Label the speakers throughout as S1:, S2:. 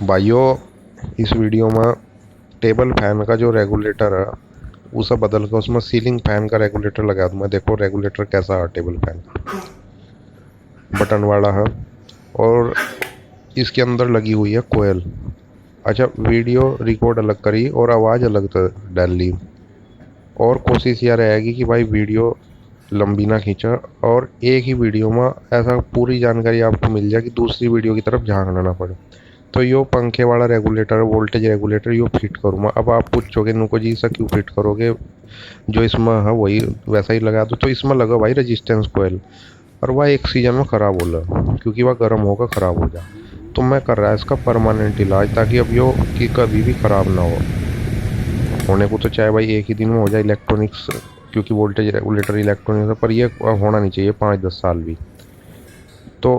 S1: भाइयों, इस वीडियो में टेबल फैन का जो रेगुलेटर है उसे बदल कर उसमें सीलिंग फैन का रेगुलेटर लगा दूँ। मैं देखो रेगुलेटर कैसा है। टेबल फैन बटन वाला है और इसके अंदर लगी हुई है कोयल। अच्छा, वीडियो रिकॉर्ड अलग करी और आवाज़ अलग डाल ली। और कोशिश यह रहेगी कि भाई वीडियो लंबी ना खींचा और एक ही वीडियो में ऐसा पूरी जानकारी आपको मिल जाए कि दूसरी वीडियो की तरफ झांकना ना पड़े। तो यो पंखे वाला रेगुलेटर, वोल्टेज रेगुलेटर यो फिट करूँ मैं। अब आप पूछोगे नुको जी इसे क्यों फिट करोगे, जो इसमें है वही वैसा ही लगा दो। तो इसमें लगा भाई रेजिस्टेंस कोयल, और वह एक सीजन में ख़राब होला क्योंकि वह गर्म होकर ख़राब हो जाए। तो मैं कर रहा है इसका परमानेंट इलाज, ताकि अब यो कि कभी भी ख़राब ना हो। होने को तो चाहे भाई एक ही दिन में हो जाए इलेक्ट्रॉनिक्स, क्योंकि वोल्टेज रेगुलेटर इलेक्ट्रॉनिक्स है, पर ये होना नहीं चाहिए 5-10 साल भी। तो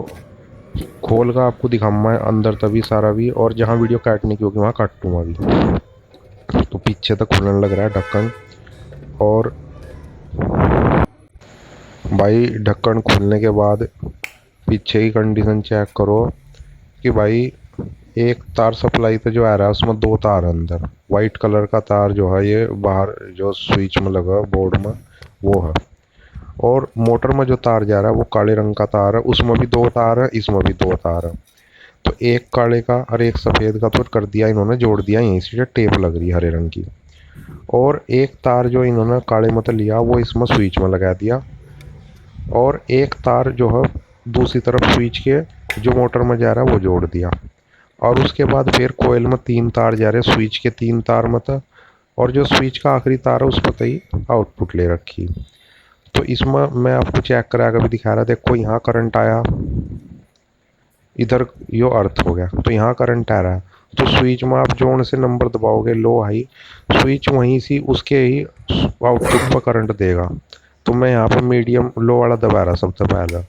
S1: खोल का आपको दिखाऊंगा मैं अंदर तभी सारा भी, और जहाँ वीडियो काटने की होगी वहाँ काटूंगा भी। तो पीछे तक खुलने लग रहा है ढक्कन। और भाई ढक्कन खुलने के बाद पीछे की कंडीशन चेक करो कि भाई एक तार सप्लाई तो जो आ रहा है उसमें दो तार है अंदर। वाइट कलर का तार जो है ये बाहर जो स्विच में लगा बोर्ड में वो है। और मोटर में जो तार जा रहा है वो काले रंग का तार है, उसमें भी दो तार है, इसमें भी दो तार है। तो एक काले का और एक सफ़ेद का तो कर दिया इन्होंने, जोड़ दिया यहीं से टेप लग रही है हरे रंग की। और एक तार जो इन्होंने काले मत लिया वो इसमें स्विच में लगा दिया। और एक तार जो है दूसरी तरफ स्विच के जो मोटर में जा रहा है वो जोड़ दिया। और उसके बाद फिर कोयल में तीन तार जा रहे, स्विच के तीन तार मत, और जो स्विच का आखिरी तार है उस पर ही आउटपुट ले रखी। तो इसमें मैं आपको चेक करा कर भी दिखा रहा, देखो यहाँ करंट आया, इधर यो अर्थ हो गया, तो यहाँ करंट आ रहा है। तो स्विच में आप जोन से नंबर दबाओगे लो हाई, स्विच वहीं से उसके ही आउटपुट पर करंट देगा। तो मैं यहाँ पर मीडियम लो वाला दबा रहा सबसे पहले।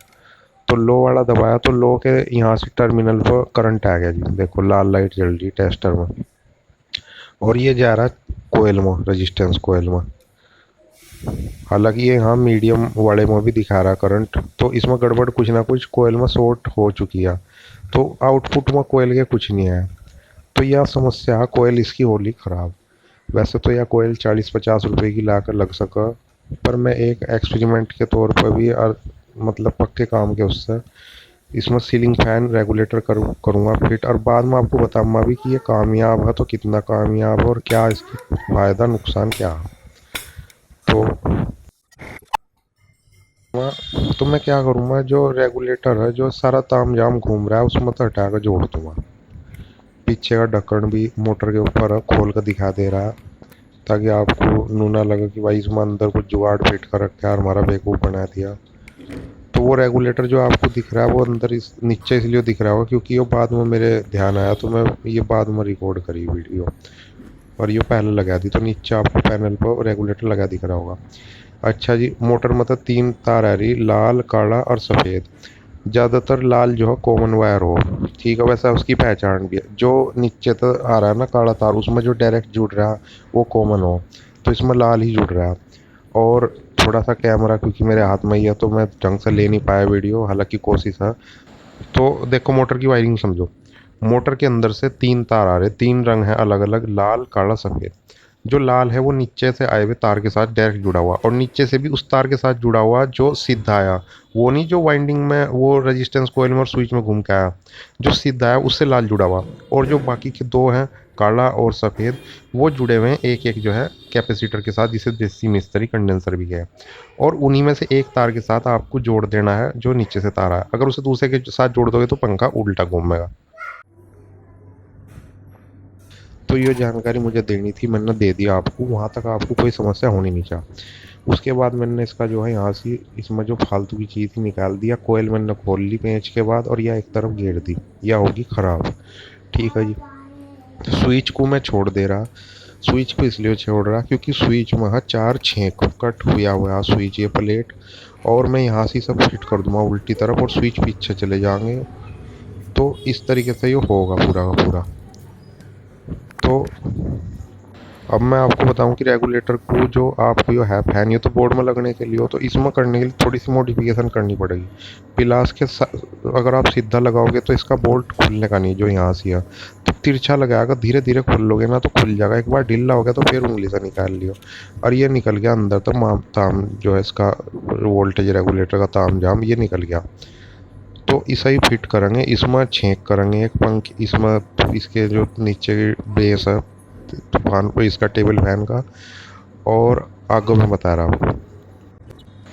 S1: तो लो वाला दबाया तो लो के यहाँ से टर्मिनल पर करंट आ गया जी, देखो लाल लाइट जल रही टेस्टर में। और ये जा रहा है कोयल में, रजिस्टेंस कोयल में। हालांकि ये यहाँ मीडियम वाले में भी दिखा रहा करंट, तो इसमें गड़बड़ कुछ ना कुछ कोयल में शॉर्ट हो चुकी है। तो आउटपुट में कोयल के कुछ नहीं है। तो यह समस्या है, कोयल इसकी होली ख़राब। वैसे तो यह कोयल 40-50 रुपए की ला कर लग सका, पर मैं एक एक्सपेरिमेंट के तौर पर भी मतलब पक्के काम के उससे इसमें सीलिंग फैन रेगुलेटर करूँगा फिट, और बाद में आपको बताऊँगा भी कि ये कामयाब है तो कितना कामयाब है और क्या इसकी फ़ायदा नुकसान क्या है। तो तो मैं क्या करूँगा, जो रेगुलेटर है जो सारा ताम झाम घूम रहा है उसमें तो हटा कर जोड़ दूँगा। पीछे का ढक्कन भी मोटर के ऊपर है, खोल कर दिखा दे रहा है, ताकि आपको नू ना लगे कि भाई इसमें अंदर कुछ जुगाड़ फिट कर रखा है और हमारा बेवकूफ़ बना दिया। तो वो रेगुलेटर जो आपको दिख रहा है वो अंदर इस नीचे इसलिए दिख रहा होगा क्योंकि वो बाद में मेरे ध्यान आया, तो मैं ये बाद में रिकॉर्ड करी वीडियो, और ये पहले लगा दी। तो नीचे आपको पैनल पर रेगुलेटर लगा दिख रहा होगा। अच्छा जी, मोटर मतलब तीन तार आ रही, लाल काला और सफ़ेद। ज़्यादातर लाल जो है कॉमन वायर हो, ठीक है, वैसा उसकी पहचान भी है। जो नीचे तो आ रहा है ना काला तार, उसमें जो डायरेक्ट जुड़ रहा है वो कॉमन हो, तो इसमें लाल ही जुड़ रहा है। और थोड़ा सा कैमरा क्योंकि मेरे हाथ में ही है तो मैं ढंग से ले नहीं पाया वीडियो, हालांकि कोशिश है। तो देखो मोटर की वायरिंग समझो। मोटर के अंदर से तीन तार आ रहे, तीन रंग है अलग अलग, लाल काला सफ़ेद। जो लाल है वो नीचे से आए हुए तार के साथ डायरेक्ट जुड़ा हुआ, और नीचे से भी उस तार के साथ जुड़ा हुआ जो सीधा आया। वो नहीं जो वाइंडिंग में वो रेजिस्टेंस कोयल में और स्विच में घूम के आया, जो सीधा आया उससे लाल जुड़ा हुआ। और जो बाकी के दो हैं काला और सफ़ेद, वो जुड़े हुए हैं एक एक जो है कैपेसिटर के साथ, जिसे देसी मिस्त्री कंडेंसर भी है। और उन्हीं में से एक तार के साथ आपको जोड़ देना है जो नीचे से तार है। अगर उसे दूसरे के साथ जोड़ दोगे तो पंखा उल्टा घूमेगा। तो ये जानकारी मुझे देनी थी, मैंने दे दिया आपको, वहाँ तक आपको कोई समस्या होनी नहीं चाहिए। उसके बाद मैंने इसका जो है यहाँ से इसमें जो फालतू की चीज़ थी निकाल दिया, कोयल मैंने खोल ली पेंच के बाद, और यह एक तरफ घेर दी, यह होगी ख़राब। ठीक है जी। स्विच को मैं छोड़ दे रहा, स्विच को इसलिए छोड़ रहा क्योंकि स्विच में है चार छेंक कट हुआ हुआ है स्विच ये प्लेट, और मैं यहाँ से सब फिट कर दूँगा उल्टी तरफ और स्विच पीछे चले जाएंगे। तो इस तरीके से ये होगा पूरा का पूरा। तो अब मैं आपको बताऊं कि रेगुलेटर को जो आपको ये है फैन, ये तो बोर्ड में लगने के लिए हो, तो इसमें करने के लिए थोड़ी सी मॉडिफिकेशन करनी पड़ेगी। पिलास के अगर आप सीधा लगाओगे तो इसका बोल्ट खुलने का नहीं जो यहाँ से है, तो तिरछा लगाकर धीरे धीरे खोल लोगे ना तो खुल जाएगा। एक बार ढीला हो गया तो फिर उंगली से निकाल लियो। और ये निकल गया अंदर, तो ताम जो है इसका वोल्टेज रेगुलेटर का ताम जाम ये निकल गया। तो इसे ही फिट करेंगे, इसमें छेंक करेंगे एक पंख इसमें, तो इसके जो नीचे की बेस है तूफान पर इसका टेबल फैन का। और आगे मैं बता रहा हूँ,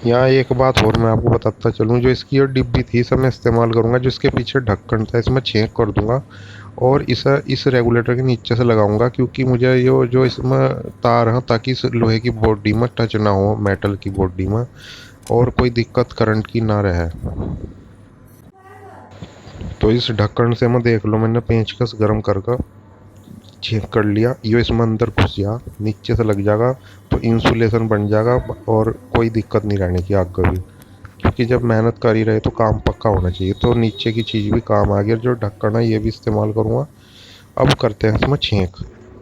S1: यहाँ एक बात और मैं आपको बताता चलूँ, जो इसकी ये डिब्बी थी इसे मैं इस्तेमाल करूँगा, जो इसके पीछे ढक्कन था इसमें छेंक कर दूंगा और इसे इस रेगुलेटर के नीचे से लगाऊंगा, क्योंकि मुझे ये जो इसमें तार है ताकि इस लोहे की बॉडी में टच ना हो, मेटल की बॉडी में, और कोई दिक्कत करंट की ना रहे। तो इस ढक्कन से मैं देख लो मैंने पेंचकस गर्म करके चेक कर लिया, ये इसमें अंदर घुस जा नीचे से लग जाएगा तो इंसुलेशन बन जाएगा और कोई दिक्कत नहीं रहने की आगे भी, क्योंकि जब मेहनत कर ही रहे तो काम पक्का होना चाहिए। तो नीचे की चीज़ भी काम आ गई, जो ढक्कन है ये भी इस्तेमाल करूँगा। अब करते हैं इसमें छेंक।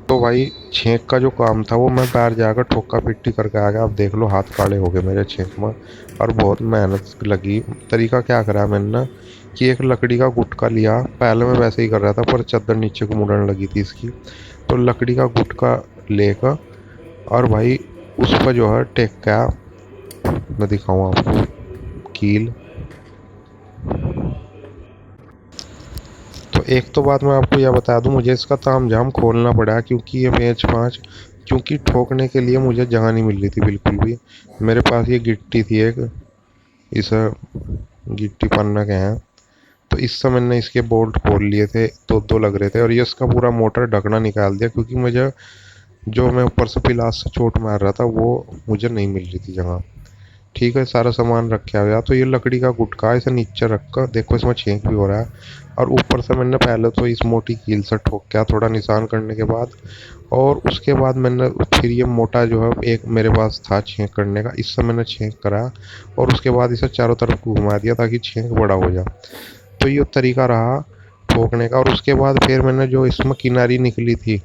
S1: तो भाई छेंक का जो काम था वो मैं बाहर जाकर ठोका पिट्टी करके आ गया। अब देख लो हाथ काले हो गए मेरे छेंक में, और बहुत मेहनत लगी। तरीका क्या करा मैंने ना कि एक लकड़ी का गुटका लिया, पहले मैं वैसे ही कर रहा था पर चादर नीचे को मुड़ने लगी थी इसकी, तो लकड़ी का गुटका लेकर और भाई उस पर जो है टेका, मैं दिखाऊँ आपको कील। तो एक तो बात मैं आपको यह बता दूं, मुझे इसका तामझाम खोलना पड़ा क्योंकि ये पेंच पाँच, क्योंकि ठोकने के लिए मुझे जगह नहीं मिल रही थी बिल्कुल भी। मेरे पास ये गिट्टी थी एक, इस गिट्टी पन्ना के हैं, तो इससे मैंने इसके बोल्ट खोल लिए थे, दो दो लग रहे थे, और ये इसका पूरा मोटर ढकना निकाल दिया, क्योंकि मुझे जो मैं ऊपर से पिलास से चोट मार रहा था वो मुझे नहीं मिल रही थी जगह। ठीक है, सारा सामान रखा हुआ। तो ये लकड़ी का गुटका इसे नीचे रख कर देखो, इसमें छेंक भी हो रहा है, और ऊपर से मैंने पहले तो इस मोटी कील से ठोक किया थोड़ा निशान करने के बाद, और उसके बाद मैंने फिर ये मोटा जो है एक मेरे पास था छेंक करने का, इससे मैंने छेंक करा और उसके बाद इसे चारों तरफ घुमा दिया ताकि छेंक बड़ा हो जाए। तो ये तरीका रहा ठोकने का। और उसके बाद फिर मैंने जो इसमें किनारी निकली थी,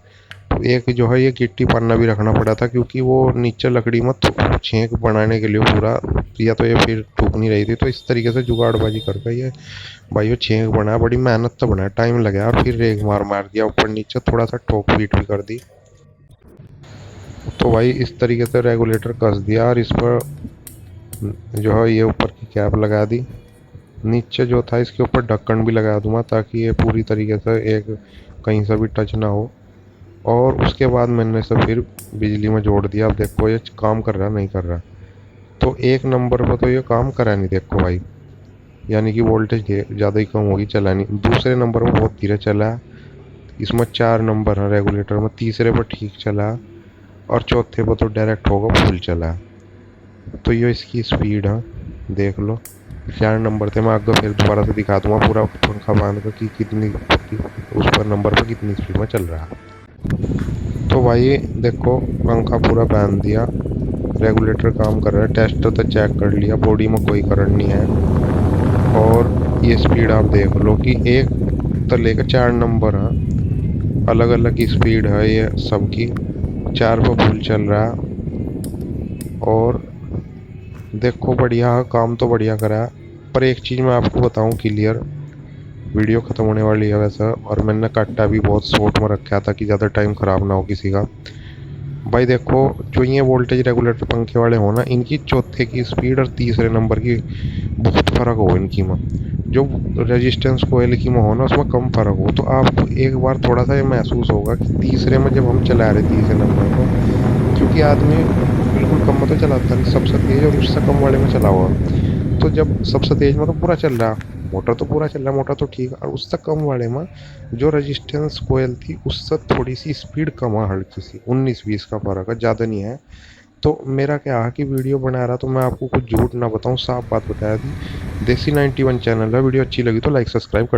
S1: तो एक जो है ये गिट्टी पन्ना भी रखना पड़ा था, क्योंकि वो नीचे लकड़ी में छेंक बनाने के लिए पूरा, या तो ये फिर ठुक नहीं रही थी। तो इस तरीके से जुगाड़बाजी करके ये भाई वो छेंक बनाया, बड़ी मेहनत तो बनाया, टाइम लगा, और फिर रेग मार मार दिया ऊपर नीचे, थोड़ा सा ठोक पीट भी कर दी। तो भाई इस तरीके से रेगुलेटर कस दिया, और इस पर जो है ये ऊपर की कैप लगा दी, नीचे जो था इसके ऊपर ढक्कन भी लगा दूंगा ताकि ये पूरी तरीके से एक कहीं से भी टच ना हो। और उसके बाद मैंने इसे फिर बिजली में जोड़ दिया। अब देखो ये काम कर रहा नहीं कर रहा, तो एक नंबर पर तो ये काम करा नहीं देखो भाई, यानी कि वोल्टेज ज़्यादा ही कम होगी, चला नहीं। दूसरे नंबर पर बहुत धीरे चला, इसमें 4 नंबर है रेगुलेटर में, तीसरे पर ठीक चला, और चौथे पर तो डायरेक्ट होगा फुल चला। तो ये इसकी स्पीड है, देख लो 4 नंबर थे। मैं आगे फिर दोबारा से दिखा दूंगा पूरा पंखा बांध कर कि कितनी उस पर नंबर पर कितनी स्पीड में चल रहा है। तो भाई देखो पंखा पूरा बांध दिया, रेगुलेटर काम कर रहा है, टेस्टर तो चेक कर लिया, बॉडी में कोई करंट नहीं है। और ये स्पीड आप देख लो कि एक तो लेकर 4 नंबर है, अलग अलग की स्पीड है ये सबकी, 4 पर फुल चल रहा है। और देखो बढ़िया काम तो बढ़िया करा है। पर एक चीज़ मैं आपको बताऊं क्लियर, वीडियो ख़त्म होने वाली है वैसा, और मैंने कट्टा भी बहुत शॉर्ट में रखा था कि ज़्यादा टाइम ख़राब ना हो किसी का। भाई देखो जो ये वोल्टेज रेगुलेटर पंखे वाले हो ना, इनकी चौथे की स्पीड और तीसरे नंबर की बहुत फ़र्क हो इनकी में, जो रेजिस्टेंस कोयल की में हो ना उसमें कम फ़र्क हो। तो आपको एक बार थोड़ा सा ये महसूस होगा कि तीसरे में जब हम चला रहे तीसरे नंबर को, क्योंकि आदमी बिल्कुल कम में तो चलाता नहीं, सबसे तेज़ और उससे कम वाले में चला हुआ, तो जब सबसे तेज़ में तो पूरा चल रहा, मोटर तो पूरा चल रहा, मोटर तो ठीक है, और उससे कम वाले में जो रेजिस्टेंस कोयल थी उससे थोड़ी सी स्पीड कम है, हल्की सी 19-20 का फ़र्क है, ज़्यादा नहीं है। तो मेरा क्या है कि वीडियो बना रहा तो मैं आपको कुछ झूठ ना बताऊं, साफ बात बताया थी। देसी 91 चैनल है, वीडियो अच्छी लगी तो लाइक सब्सक्राइब कर